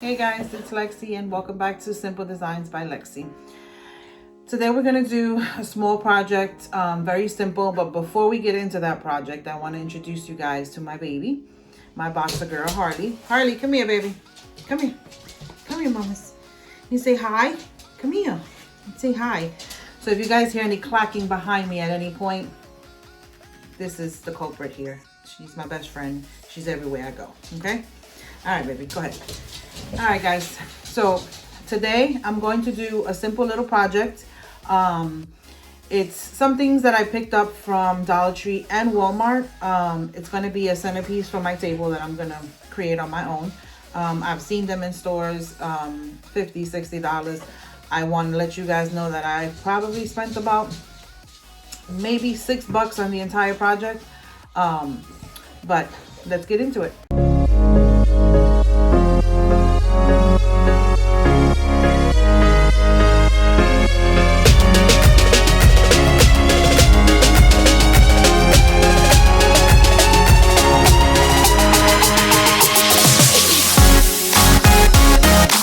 Hey guys, it's Lexi and welcome back to Simple Designs by Lexi. Today we're going to do a small project, very simple, but before we get into that project, I want to introduce you guys to my baby, my boxer girl, Harley. Harley, come here, baby. Come here. Come here, mamas. You say hi? Come here. Say hi. So if you guys hear any clacking behind me at any point, this is the culprit here. She's my best friend. She's everywhere I go, okay? All right, baby, go ahead. All right, guys, so today I'm going to do a simple little project. It's some things that I picked up from Dollar Tree and Walmart. It's going to be a centerpiece for my table that I'm going to create on my own. I've seen them in stores, $50, $60. I want to let you guys know that I probably spent about maybe $6 on the entire project. But let's get into it.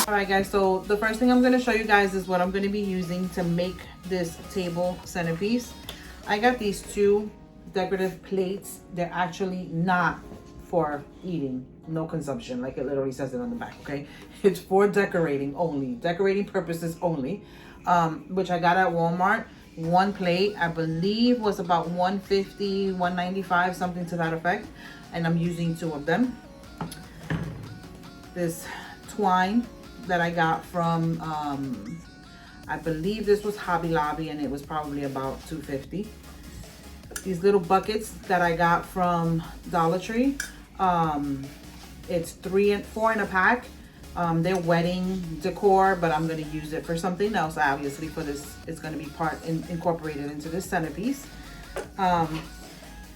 Alright guys, so the first thing I'm going to show you guys is what I'm going to be using to make this table centerpiece. I got these two decorative plates. They're actually not for eating, no consumption, like it literally says it on the back, okay? It's for decorating only, decorating purposes only, which I got at Walmart. One plate, I believe, was about $150, $195, something to that effect, and I'm using two of them. This twine that I got from I believe this was Hobby Lobby, and it was probably about $250. These little buckets that I got from Dollar Tree, it's 3 and 4 in a pack. They're wedding decor, but I'm going to use it for something else. Obviously for this, it's going to be incorporated into this centerpiece.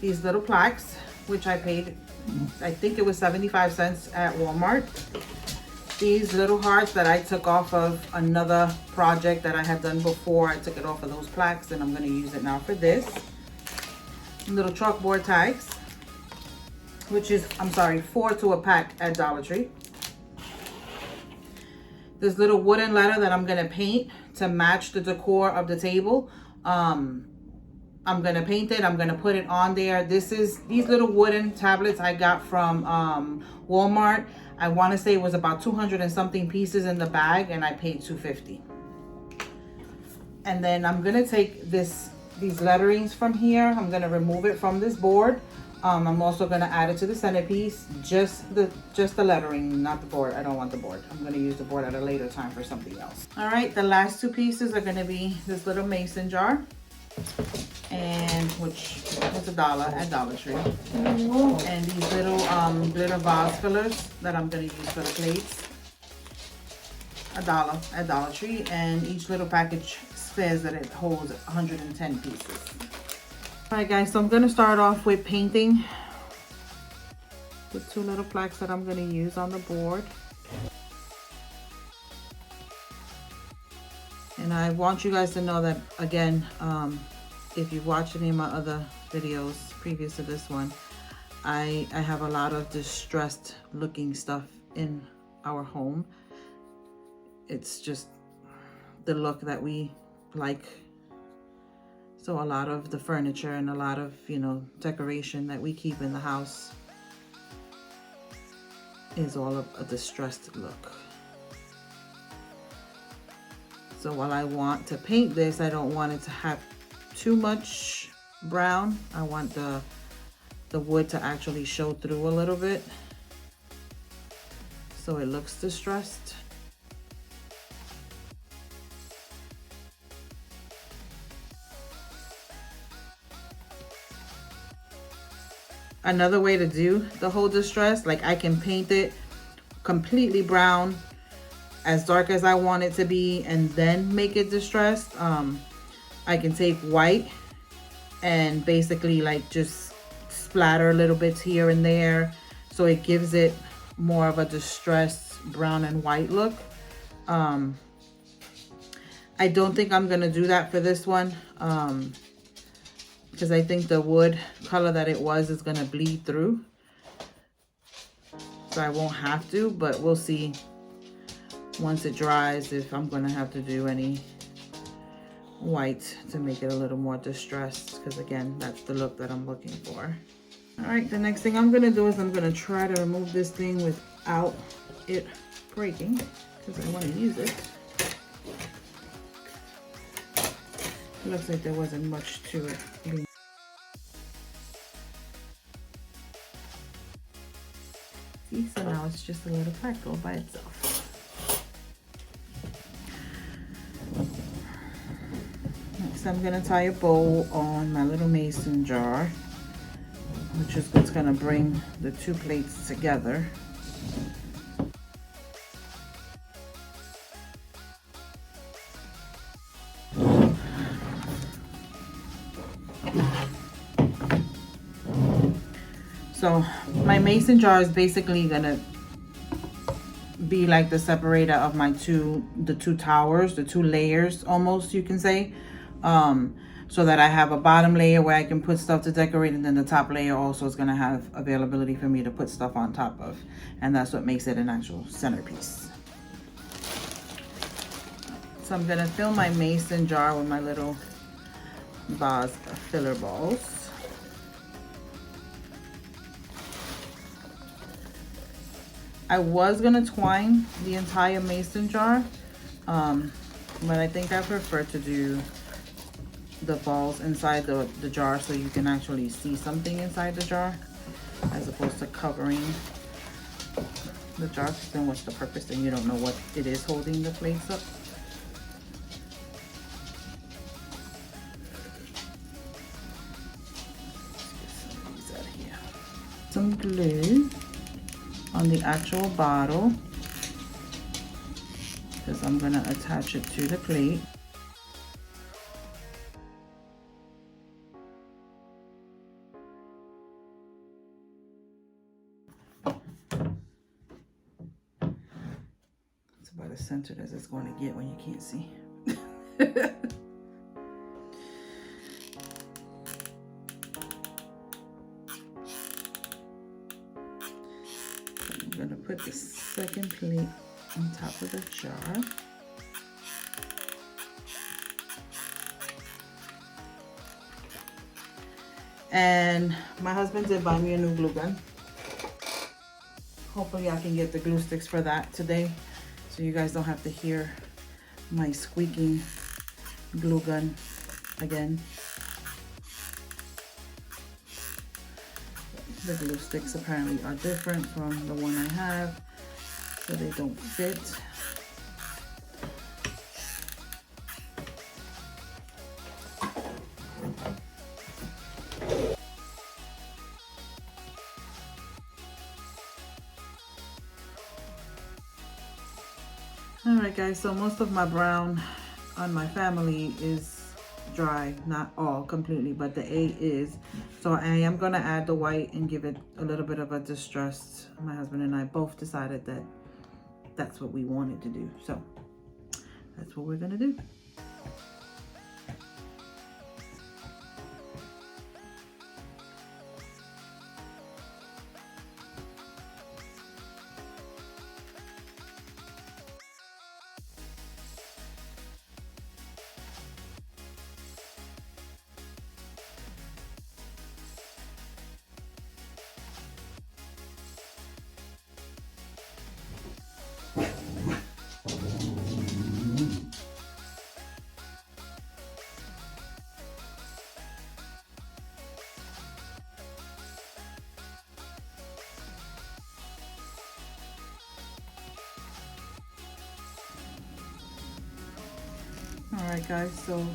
These little plaques, which I paid, I think it was 75 cents at Walmart. These little hearts that I took off of another project that I had done before. I took it off of those plaques, and I'm going to use it now for this. Little chalkboard tags, which is, I'm sorry, 4 to a pack at Dollar Tree. This little wooden letter that I'm going to paint to match the decor of the table. I'm going to paint it. I'm going to put it on there. These little wooden tablets I got from Walmart. I want to say it was about 200 and something pieces in the bag, and I paid $250. And then I'm going to take these letterings from here. I'm going to remove it from this board. I'm also going to add it to the centerpiece. Just the lettering, not the board. I don't want the board. I'm going to use the board at a later time for something else. All right, the last two pieces are going to be this little mason jar, and which was $1 at Dollar Tree, and these little glitter vase fillers that I'm going to use for the plates, $1 at Dollar Tree, and each little package says that it holds 110 pieces. All right guys, so I'm going to start off with painting the two little plaques that I'm going to use on the board. And I want you guys to know that, again, if you've watched any of my other videos previous to this one, I have a lot of distressed looking stuff in our home. It's just the look that we like. So a lot of the furniture and a lot of, decoration that we keep in the house is all of a distressed look. So while I want to paint this, I don't want it to have too much brown. I want the wood to actually show through a little bit, so it looks distressed. Another way to do the whole distress, like I can paint it completely brown, as dark as I want it to be, and then make it distressed. I can take white and basically like just splatter little bits here and there, so it gives it more of a distressed brown and white look. I don't think I'm gonna do that for this one, because I think the wood color that it was is gonna bleed through. So I won't have to, but we'll see once it dries, if I'm gonna have to do any white to make it a little more distressed, because again, that's the look that I'm looking for. All right, the next thing I'm gonna do is I'm gonna try to remove this thing without it breaking, because I want to use it. It looks like there wasn't much to it. See, so now it's just a little crack all by itself. Next, I'm gonna tie a bow on my little mason jar, which is what's gonna bring the two plates together. So my mason jar is basically gonna be like the separator of my the two towers, the two layers almost, you can say. So that I have a bottom layer where I can put stuff to decorate, and then the top layer also is gonna have availability for me to put stuff on top of. And that's what makes it an actual centerpiece. So I'm gonna fill my mason jar with my little vase filler balls. I was gonna twine the entire mason jar, but I think I prefer to do the balls inside the jar so you can actually see something inside the jar, as opposed to covering the jar, because then what's the purpose and you don't know what it is holding the plates up. Let's get some of these out of here. Some glue on the actual bottle, because I'm gonna attach it to the plate. It's about as centered as it's going to get when you can't see. I'm gonna put the second plate on top of the jar. And my husband did buy me a new glue gun. Hopefully I can get the glue sticks for that today, so you guys don't have to hear my squeaking glue gun again. The glue sticks apparently are different from the one I have, so they don't fit. All right guys, so most of my brown on my family is dry, not all completely, but the A is. So I am gonna add the white and give it a little bit of a distressed. My husband and I both decided that that's what we wanted to do, so that's what we're gonna do. All right guys, so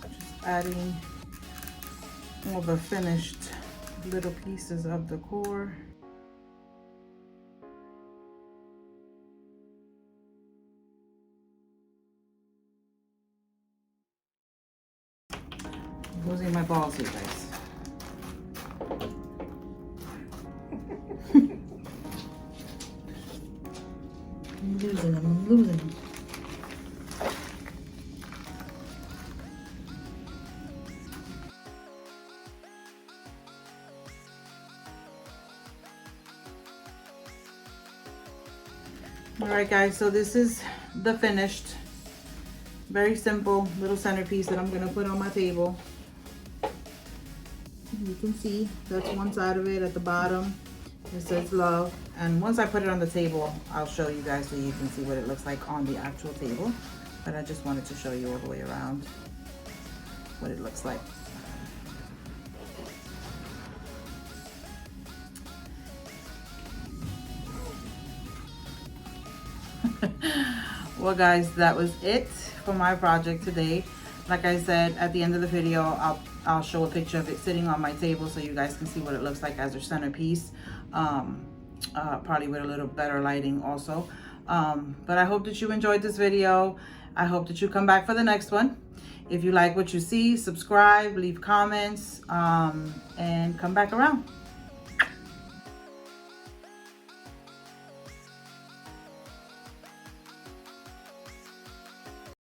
just adding all the finished little pieces of decor. I'm losing my balls here, guys. I'm losing them. All right, guys, so this is the finished, very simple little centerpiece that I'm gonna put on my table. You can see that's one side of it. At the bottom it says love, and once I put it on the table, I'll show you guys so you can see what it looks like on the actual table. But I just wanted to show you all the way around what it looks like. Well, guys, that was it for my project today. Like I said, at the end of the video, I'll show a picture of it sitting on my table so you guys can see what it looks like as a centerpiece. Probably with a little better lighting also. But I hope that you enjoyed this video. I hope that you come back for the next one. If you like what you see, subscribe, leave comments, and come back around.